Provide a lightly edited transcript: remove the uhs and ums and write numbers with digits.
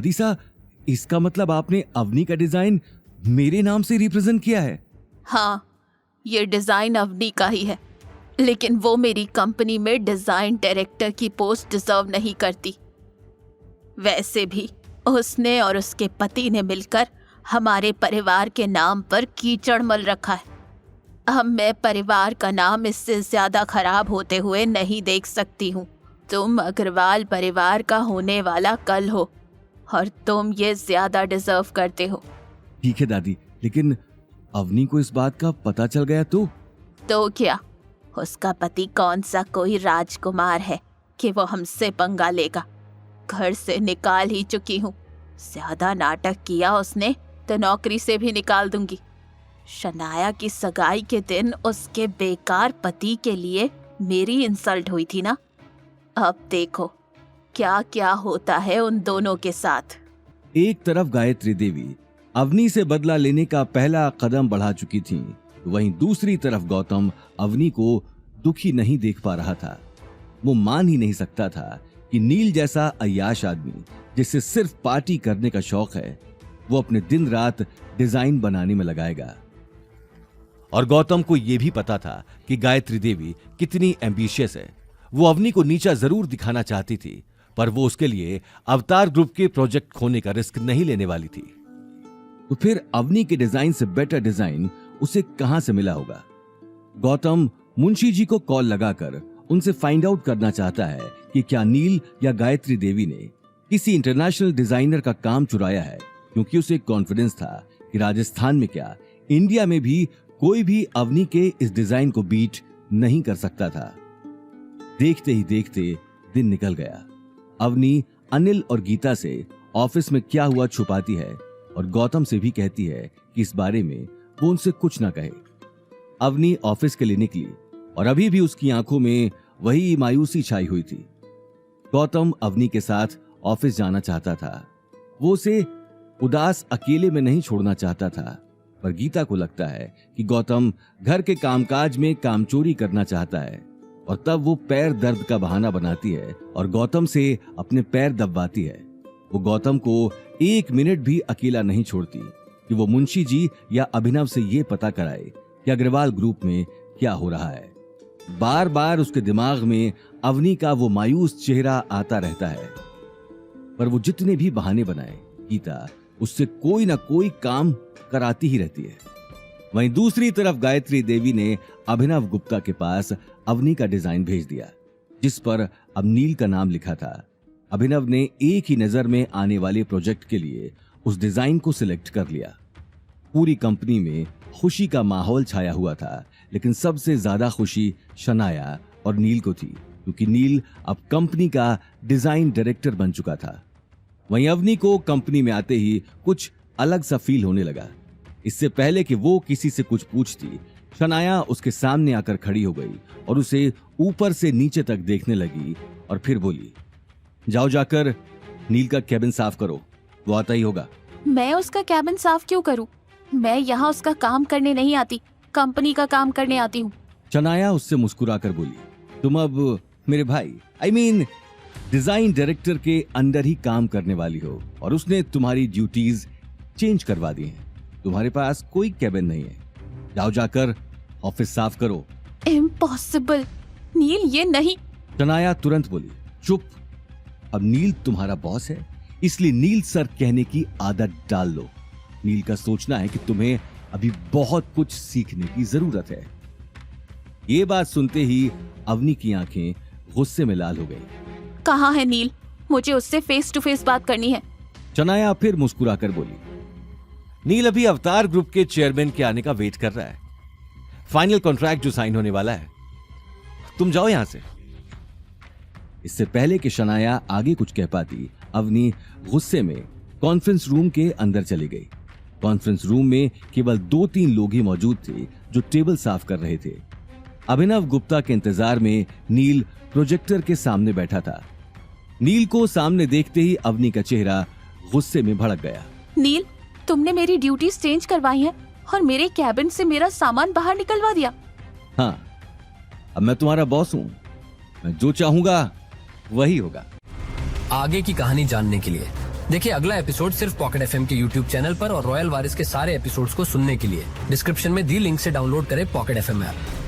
दादी सा, इसका मतलब आपने अवनी का डिजाइन मेरे नाम से रिप्रेजेंट किया है? हाँ, ये डिजाइन अवनी का ही है, लेकिन वो मेरी कंपनी में डिजाइन डायरेक्टर की पोस्ट डिजर्व नहीं करती। वैसे भी उसने और उसके पति ने मिलकर हमारे परिवार के नाम पर कीचड़ मल रखा है। अब मैं परिवार का नाम इससे ज्यादा खराब होते हुए नहीं देख सकती हूँ। तुम अग्रवाल परिवार का होने वाला कल हो और तुम ये ज्यादा डिजर्व करते हो। ठीक है दादी, लेकिन अवनी को इस बात का पता चल गया तो क्या उसका पति कौन सा कोई राजकुमार है कि वो हमसे पंगा लेगा? घर से निकाल ही चुकी हूँ। ज्यादा नाटक किया उसने तो नौकरी से भी निकाल दूंगी। शनाया की सगाई के दिन उसके बेकार पति के लिए मेरी इंसल्ट हुई थी ना। अब देखो क्या क्या होता है उन दोनों के साथ। एक तरफ गायत्री देवी अवनी से बदला लेने का पहला कदम बढ़ा चुकी थीं, वहीं दूसरी तरफ गौतम अवनी को दुखी नहीं देख पा रहा था। वो मान ही नहीं सकता था कि नील जैसा अय्याश आदमी जिसे सिर्फ पार्टी करने का शौक है, वो अपने दिन रात डिजाइन बनाने में लगाएगा। और गौतम को यह भी पता था कि गायत्री देवी कितनी एम्बिशियस है। वो अवनी को नीचा जरूर दिखाना चाहती थी, पर वो उसके लिए अवतार ग्रुप के प्रोजेक्ट खोने का रिस्क नहीं लेने वाली थी। तो फिर अवनी के डिजाइन से बेटर डिजाइन उसे कहां से मिला होगा? गौतम मुंशी जी को कॉल लगाकर उनसे फाइंड आउट करना चाहता है कि क्या नील या गायत्री देवी ने किसी इंटरनेशनल डिजाइनर का काम चुराया है, क्योंकि उसे कॉन्फिडेंस था कि राजस्थान में क्या इंडिया में भी कोई भी अवनी के इस डिजाइन को बीट नहीं कर सकता था। देखते ही देखते दिन निकल गया। अवनी अनिल और गीता से ऑफिस में क्या हुआ छुपाती है और गौतम से भी कहती है कि इस बारे में वो उनसे कुछ ना कहे। अवनी ऑफिस के लिए निकली और अभी भी उसकी आंखों में वही मायूसी छाई हुई थी। गौतम अवनी के साथ ऑफिस जाना चाहता था। वो उसे उदास अकेले में नहीं छोड़ना चाहता था, पर गीता को लगता है कि गौतम घर के कामकाज में कामचोरी करना चाहता है, और तब वो पैर दर्द का बहाना बनाती है और गौतम से अपने पैर दबवाती है। वो गौतम को 1 मिनट भी अकेला नहीं छोड़ती कि वो मुंशी जी या अभिनव से ये पता कराए कि अग्रवाल ग्रुप में क्या हो रहा है। बार बार उसके दिमाग में अवनी का वो मायूस चेहरा आता रहता है, पर वो जितने भी बहाने बनाए, गीता उससे कोई ना कोई काम कराती ही रहती है। वहीं दूसरी तरफ गायत्री देवी ने अभिनव गुप्ता के पास अवनी का डिजाइन भेज दिया, जिस पर अब नील का नाम लिखा था। अभिनव ने एक ही नजर में आने वाले प्रोजेक्ट के लिए उस डिजाइन को सिलेक्ट कर लिया। पूरी कंपनी में खुशी का माहौल छाया हुआ था, लेकिन सबसे ज्यादा खुशी शनाया और नील को थी, क्योंकि नील अब कंपनी का डिजाइन डायरेक्टर बन चुका था। वहीं अवनी को कंपनी में आते ही कुछ अलग सा फील होने लगा। इससे पहले कि वो किसी से कुछ पूछती, शनाया उसके सामने आकर खड़ी हो गई और उसे ऊपर से नीचे तक देखने लगी और फिर बोली, जाओ जाकर नील का कैबिन साफ करो, वो आता ही होगा। मैं उसका कैबिन साफ क्यों करूं? मैं यहाँ उसका काम करने नहीं आती, कंपनी का काम करने आती हूँ। शनाया उससे मुस्कुराकर बोली, तुम अब मेरे भाई डिजाइन डायरेक्टर के अंडर ही काम करने वाली हो, और उसने तुम्हारी ड्यूटीज चेंज करवा दी हैं। तुम्हारे पास कोई कैबिन नहीं है, जाओ जाकर ऑफिस साफ करो। इम्पॉसिबल नील, ये नहीं। शनाया तुरंत बोली, चुप, अब नील तुम्हारा बॉस है, इसलिए नील सर कहने की आदत डाल लो। नील का सोचना है कि तुम्हें अभी बहुत कुछ सीखने की जरूरत है। ये बात सुनते ही अवनी की आंखें गुस्से में लाल हो गई। कहाँ है नील? मुझे उससे फेस टू फेस बात करनी है। शनाया फिर मुस्कुराकर बोली, नील अभी अवतार ग्रुप के चेयरमैन के आने का वेट कर रहा है। फाइनल कॉन्ट्रैक्ट जो साइन होने वाला है, तुम जाओ यहां से। इससे पहले कि शनाया आगे कुछ कह पाती, अवनी गुस्से में कॉन्फ्रेंस रूम के अंदर चली गई। कॉन्फ्रेंस रूम में केवल 2-3 लोग ही मौजूद थे जो टेबल साफ कर रहे थे। अभिनव गुप्ता के इंतजार में नील प्रोजेक्टर के सामने बैठा था। नील को सामने देखते ही अवनी का चेहरा गुस्से में भड़क गया। नील, तुमने मेरी ड्यूटीज चेंज करवाई हैं और मेरे कैबिन से मेरा सामान बाहर निकलवा दिया। हाँ, अब मैं तुम्हारा बॉस हूँ, मैं जो चाहूंगा वही होगा। आगे की कहानी जानने के लिए देखिए अगला एपिसोड सिर्फ पॉकेट एफएम के यूट्यूब चैनल पर और रॉयल वारिस के सारे एपिसोड्स को सुनने के लिए डिस्क्रिप्शन में दी लिंक से डाउनलोड करें पॉकेट एफएम ऐप।